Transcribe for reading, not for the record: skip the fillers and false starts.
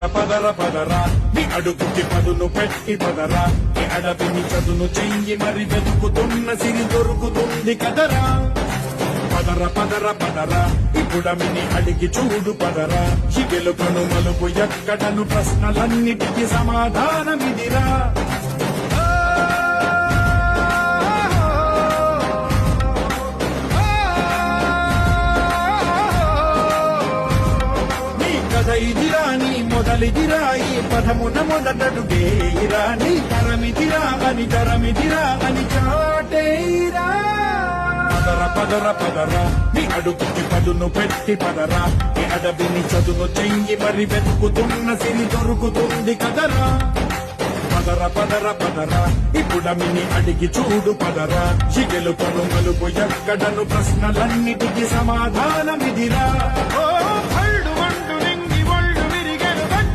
పదర పదరా నీ అడుగుకి పదును పెట్టి పదరా నీ అడవిని చదును చెయ్యి మరి వెతుకుతున్న సిరి దొరుకుతుంది కదరా పదర పదర పదరా ఇప్పుడమిని అడిగి చూడు పదరా చిగెలుకను మలుపు ఎక్కడను ప్రశ్నలన్నిటికీ సమాధానమిదిరా ఇదిరా నీ మొదలిదిరా ఈ పదమున మొదటడుగేరా నీ తరమిదిరా అని చాటేరా పదర పదర పదరా నీ అడుగుకి పదును పెట్టి పదరా నీ అడవిని చదును చెయ్యి మరి వెతుకుతున్న సిరి దొరుకుతుంది కదరా పదర పదర పదరా ఇప్పుడమిని అడిగి చూడు పదరా చిగెలు కను మలుపు ఎక్కడను ప్రశ్నలన్నిటికీ సమాధానమిదిరా.